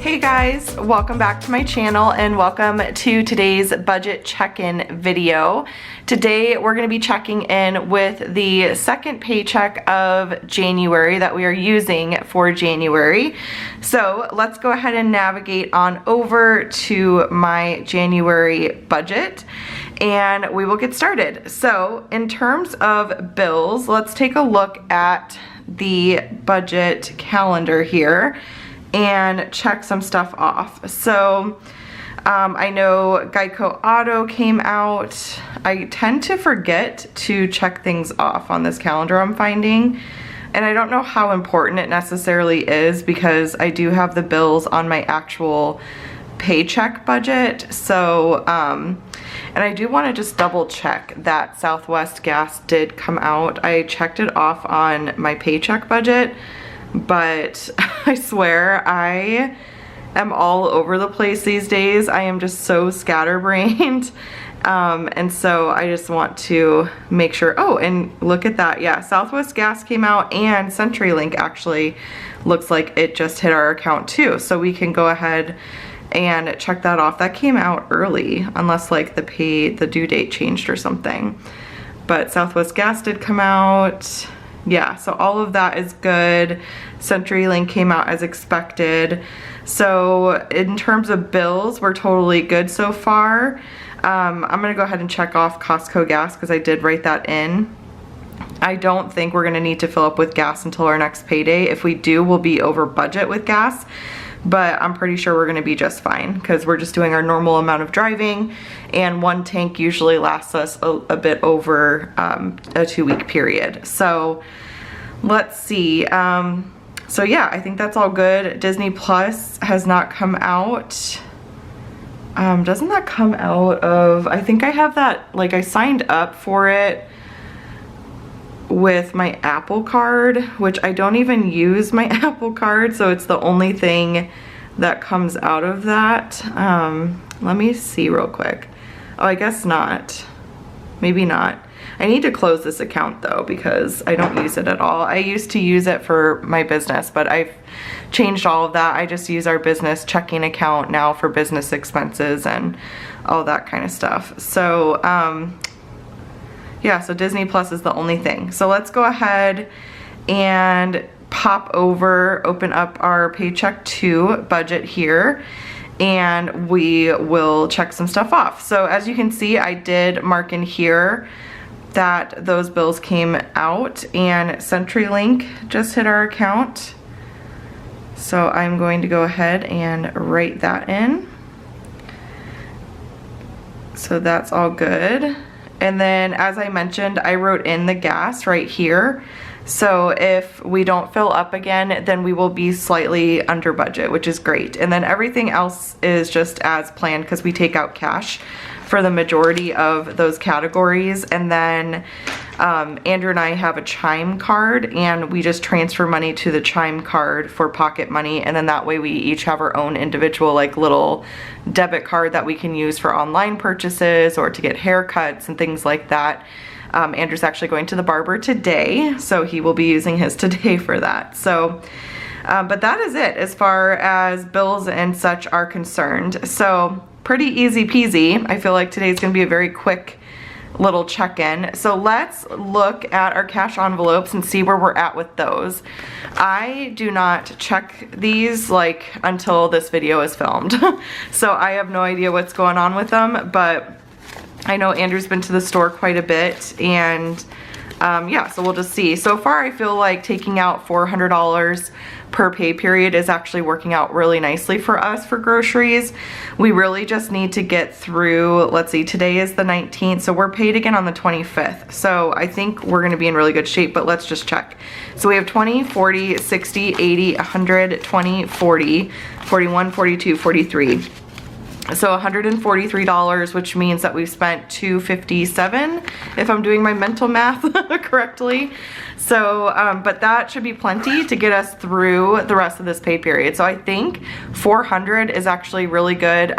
Hey guys, welcome back to my channel and welcome to today's budget check-in video. Today we're going to be checking in with the second paycheck of January that we are using for January. So let's go ahead and navigate on over to my January budget and we will get started. So in terms of bills, let's take a look at the budget calendar here and check some stuff off. So I know Geico Auto came out. I tend to forget to check things off on this calendar I'm finding, and I don't know how important it necessarily is because I do have the bills on my actual paycheck budget. So and I do want to just double check that Southwest gas did come out. I checked it off on my paycheck budget, but I swear I am all over the place these days. I am just so scatterbrained. And so I just want to make sure. Oh, and look at that. Yeah, Southwest gas came out and CenturyLink actually looks like it just hit our account too. So we can go ahead and check that off. That came out early, unless like the due date changed or something. But Southwest gas did come out. Yeah, so all of that is good. CenturyLink came out as expected. So in terms of bills, we're totally good so far. I'm gonna go ahead and check off Costco gas because I did write that in. I don't think we're gonna need to fill up with gas until our next payday. If we do, we'll be over budget with gas, but I'm pretty sure we're gonna be just fine because we're just doing our normal amount of driving, and one tank usually lasts us a bit over a 2-week period. So let's see. So yeah, I think that's all good. Disney Plus has not come out. Doesn't that come out of, I think I have that, like I signed up for it with my Apple card, which I don't even use my Apple card, so it's the only thing that comes out of that. Let me see real quick. Oh, I guess not. Maybe not. I need to close this account though because I don't use it at all. I used to use it for my business, but I've changed all of that. I just use our business checking account now for business expenses and all that kind of stuff. So yeah, so Disney Plus is the only thing. So let's go ahead and open up our Paycheck 2 budget here, and we will check some stuff off. So as you can see, I did mark in here that those bills came out, and CenturyLink just hit our account. So I'm going to go ahead and write that in. So that's all good. And then as I mentioned, I wrote in the gas right here. So if we don't fill up again, then we will be slightly under budget, which is great. And then everything else is just as planned because we take out cash for the majority of those categories. And then Andrew and I have a Chime card, and we just transfer money to the Chime card for pocket money, and then that way we each have our own individual like little debit card that we can use for online purchases or to get haircuts and things like that. Andrew's actually going to the barber today, so he will be using his today for that. So but that is it as far as bills and such are concerned. So pretty easy peasy. I feel like today's gonna be a very quick little check-in. So let's look at our cash envelopes and see where we're at with those. I do not check these like until this video is filmed. So I have no idea what's going on with them, but I know Andrew's been to the store quite a bit, and yeah, so we'll just see. So far I feel like taking out $400 per pay period is actually working out really nicely for us for groceries. We really just need to get through, let's see, today is the 19th, so we're paid again on the 25th. So I think we're gonna be in really good shape, but let's just check. So we have 20, 40, 60, 80, 100, 20, 40, 41, 42, 43. So $143, which means that we've spent $257 if I'm doing my mental math correctly. So, but that should be plenty to get us through the rest of this pay period. So I think 400 is actually really good.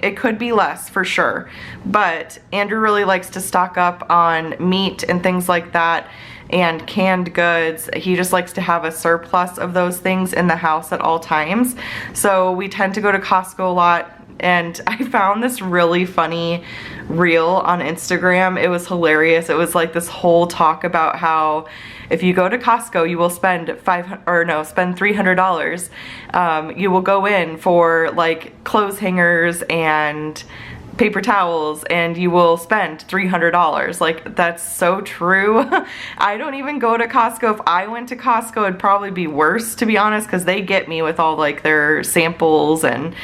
It could be less for sure, but Andrew really likes to stock up on meat and things like that. and canned goods. He just likes to have a surplus of those things in the house at all times. So we tend to go to Costco a lot. And I found this really funny reel on Instagram. It was hilarious. It was like this whole talk about how if you go to Costco, you will spend $300. You will go in for like clothes hangers and paper towels and you will spend $300. Like, that's so true. I don't even go to Costco. If I went to Costco, it'd probably be worse, to be honest, because they get me with all like their samples and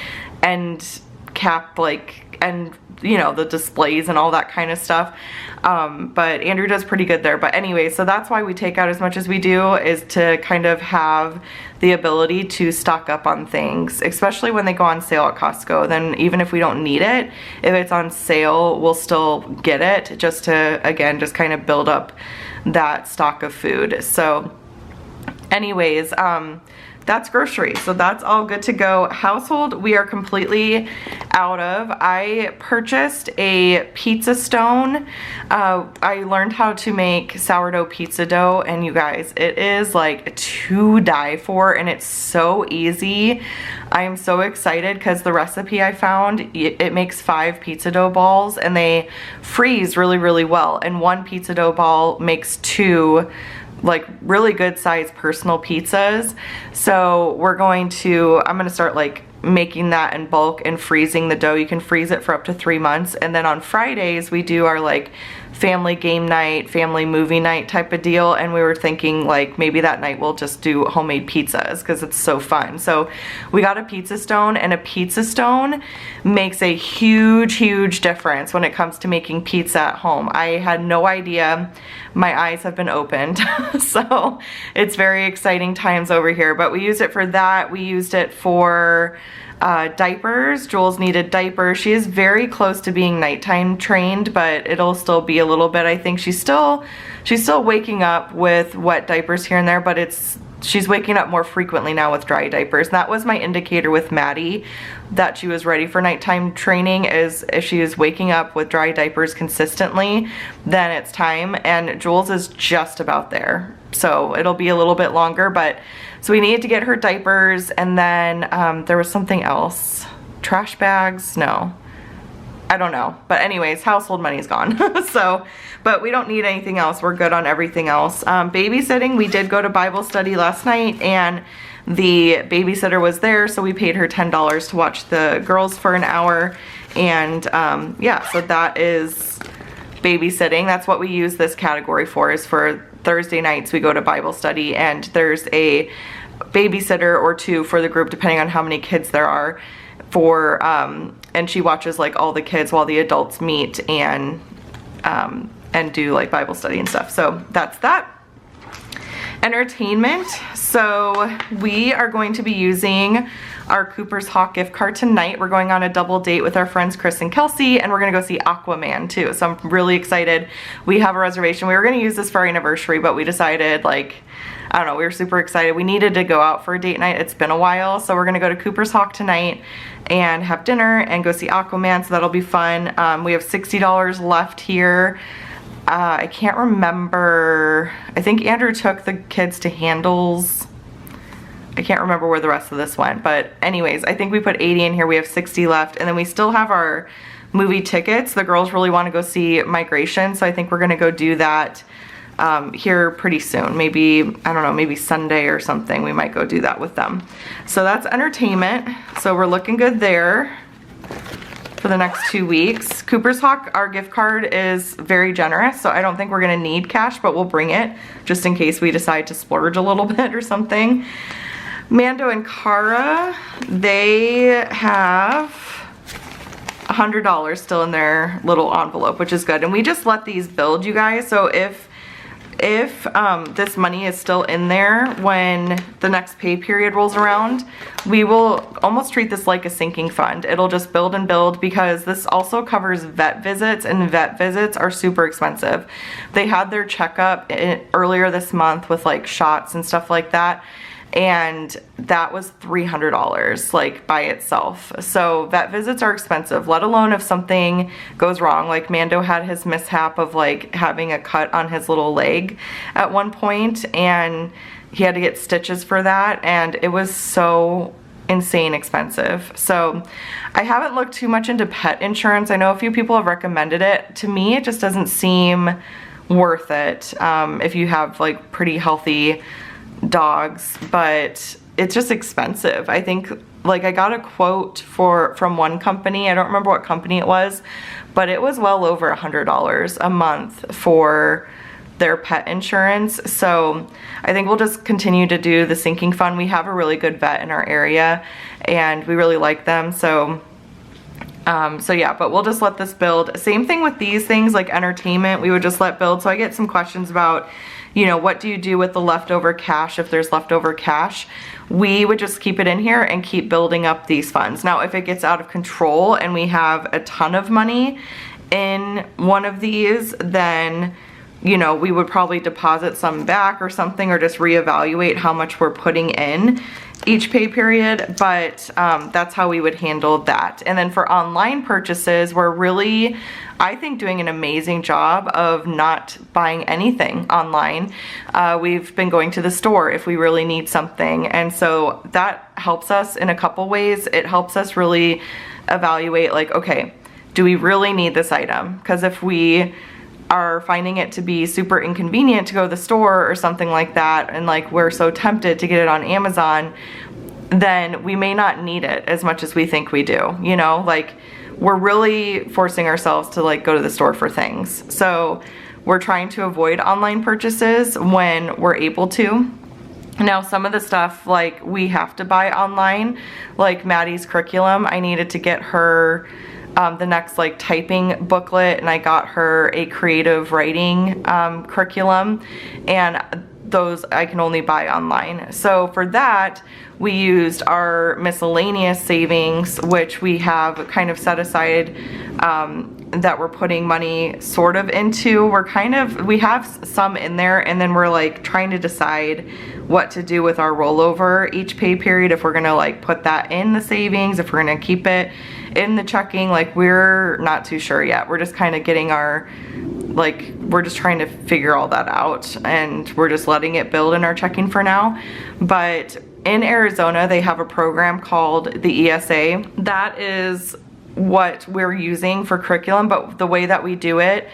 cap, like, and you know, the displays and all that kind of stuff. But Andrew does pretty good there. But anyway, so that's why we take out as much as we do, is to kind of have the ability to stock up on things, especially when they go on sale at Costco. Then even if we don't need it, if it's on sale, we'll still get it, just to, again, just kind of build up that stock of food. So anyways, that's groceries, so that's all good to go. Household, we are completely out of. I purchased a pizza stone. I learned how to make sourdough pizza dough, and you guys, it is like to die for, and it's so easy. I am so excited because the recipe I found, it makes 5 pizza dough balls, and they freeze really, really well. And 1 pizza dough ball makes 2 like really good sized personal pizzas. So I'm gonna start like making that in bulk and freezing the dough. You can freeze it for up to 3 months. And then on Fridays we do our like family game night, family movie night type of deal, and we were thinking like maybe that night we'll just do homemade pizzas because it's so fun. So we got a pizza stone, and a pizza stone makes a huge difference when it comes to making pizza at home. I had no idea. My eyes have been opened. So it's very exciting times over here. But we used it for that. We used it for diapers. Jules needed diapers. She is very close to being nighttime trained, but it'll still be a little bit. I think she's still waking up with wet diapers here and there, but she's waking up more frequently now with dry diapers. And that was my indicator with Maddie that she was ready for nighttime training, is if she is waking up with dry diapers consistently, then it's time. And Jules is just about there. So it'll be a little bit longer, but so we needed to get her diapers, and then there was something else. Trash bags? No. I don't know. But anyways, household money's gone. So, but we don't need anything else. We're good on everything else. Babysitting, we did go to Bible study last night, and the babysitter was there, so we paid her $10 to watch the girls for an hour. And yeah, so that is babysitting. That's what we use this category for, is for Thursday nights we go to Bible study, and there's a babysitter or 2 for the group depending on how many kids there are, for and she watches like all the kids while the adults meet and do like Bible study and stuff. So that's that. Entertainment, so we are going to be using our Cooper's Hawk gift card tonight. We're going on a double date with our friends Chris and Kelsey, and we're gonna go see Aquaman too. So I'm really excited. We have a reservation. We were gonna use this for our anniversary, but we decided, like, I don't know, we were super excited. We needed to go out for a date night. It's been a while. So we're gonna go to Cooper's Hawk tonight and have dinner and go see Aquaman, so that'll be fun. We have $60 left here. I can't remember. I think Andrew took the kids to Handles. I can't remember where the rest of this went, but anyways, I think we put 80 in here. We have 60 left, and then we still have our movie tickets. The girls really want to go see Migration, so I think we're gonna go do that here pretty soon. Maybe, I don't know, maybe Sunday or something. We might go do that with them. So that's entertainment. So we're looking good there for the next 2 weeks. Cooper's Hawk, our gift card is very generous, so I don't think we're gonna need cash, but we'll bring it just in case we decide to splurge a little bit or something. Mando and Cara, they have $100 still in their little envelope, which is good. And we just let these build, you guys. So if this money is still in there when the next pay period rolls around, we will almost treat this like a sinking fund. It'll just build and build, because this also covers vet visits, and vet visits are super expensive. They had their checkup earlier this month with like shots and stuff like that, and that was $300 like by itself. So vet visits are expensive, let alone if something goes wrong. Like Mando had his mishap of like having a cut on his little leg at one point, and he had to get stitches for that, and it was so insane expensive. So I haven't looked too much into pet insurance. I know a few people have recommended it. To me, it just doesn't seem worth it if you have like pretty healthy dogs, but it's just expensive. I think like I got a quote from one company, I don't remember what company it was, but it was well over $100 a month for their pet insurance. So I think we'll just continue to do the sinking fund. We have a really good vet in our area and we really like them. So yeah, but we'll just let this build. Same thing with these things like entertainment, we would just let build. So I get some questions about, you know, what do you do with the leftover cash if there's leftover cash? We would just keep it in here and keep building up these funds. Now, if it gets out of control and we have a ton of money in one of these, then, you know, we would probably deposit some back or something, or just reevaluate how much we're putting in each pay period, but that's how we would handle that. And then for online purchases, we're really, I think, doing an amazing job of not buying anything online. We've been going to the store if we really need something, and so that helps us in a couple ways. It helps us really evaluate like, okay, do we really need this item? Because if we are finding it to be super inconvenient to go to the store or something like that, and like we're so tempted to get it on Amazon, then we may not need it as much as we think we do, you know? Like we're really forcing ourselves to like go to the store for things. So we're trying to avoid online purchases when we're able to. Now, some of the stuff like we have to buy online, like Maddie's curriculum, I needed to get her the next like typing booklet, and I got her a creative writing curriculum, and those I can only buy online. So for that, we used our miscellaneous savings, which we have kind of set aside that we're putting money sort of into. We have some in there, and then we're like trying to decide what to do with our rollover each pay period, if we're gonna like put that in the savings, if we're gonna keep it in the checking. Like we're not too sure yet. We're just kind of getting our, like, we're just trying to figure all that out, and we're just letting it build in our checking for now. But in Arizona, they have a program called the ESA. That is what we're using for curriculum, but the way that we do it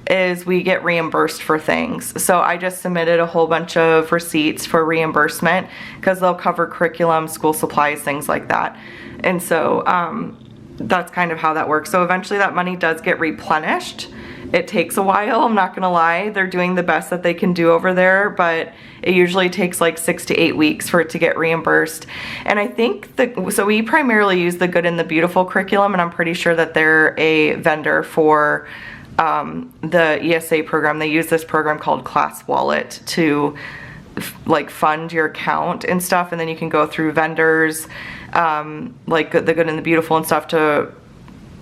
is we get reimbursed for things. So I just submitted a whole bunch of receipts for reimbursement because they'll cover curriculum, school supplies, things like that. And so that's kind of how that works. So eventually that money does get replenished. It takes a while, I'm not gonna lie. They're doing the best that they can do over there, but it usually takes like 6 to 8 weeks for it to get reimbursed. And I think so we primarily use the Good and the Beautiful curriculum, and I'm pretty sure that they're a vendor for the ESA program. They use this program called Class Wallet to like fund your account and stuff, and then you can go through vendors like the Good and the Beautiful and stuff to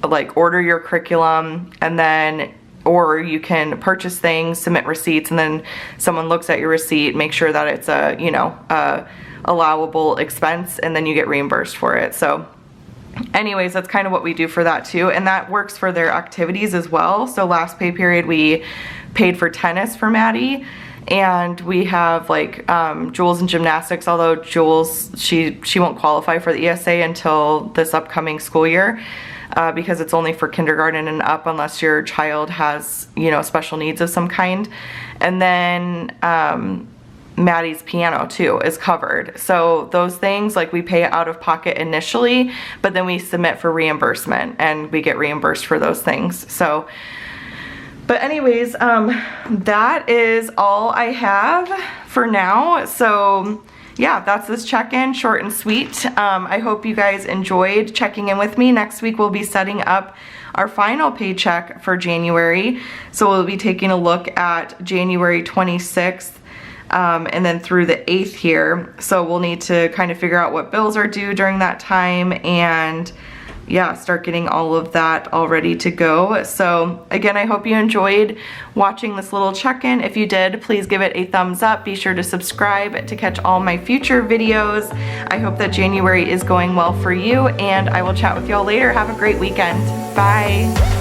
like order your curriculum, and then or you can purchase things, submit receipts, and then someone looks at your receipt, make sure that it's a, you know, allowable expense, and then you get reimbursed for it. So anyways, that's kind of what we do for that too, and that works for their activities as well. So last pay period we paid for tennis for Maddie, and we have like Jules in gymnastics, although Jules, she won't qualify for the ESA until this upcoming school year. Because it's only for kindergarten and up unless your child has, you know, special needs of some kind. And then Maddie's piano too is covered. So those things, like we pay out of pocket initially, but then we submit for reimbursement and we get reimbursed for those things. So, but anyways, that is all I have for now. So yeah, that's this check-in, short and sweet. I hope you guys enjoyed checking in with me. Next week we'll be setting up our final paycheck for January. So we'll be taking a look at January 26th and then through the 8th here. So we'll need to kind of figure out what bills are due during that time, and yeah, start getting all of that all ready to go. So again, I hope you enjoyed watching this little check-in. If you did, please give it a thumbs up. Be sure to subscribe to catch all my future videos. I hope that January is going well for you, and I will chat with y'all later. Have a great weekend. Bye.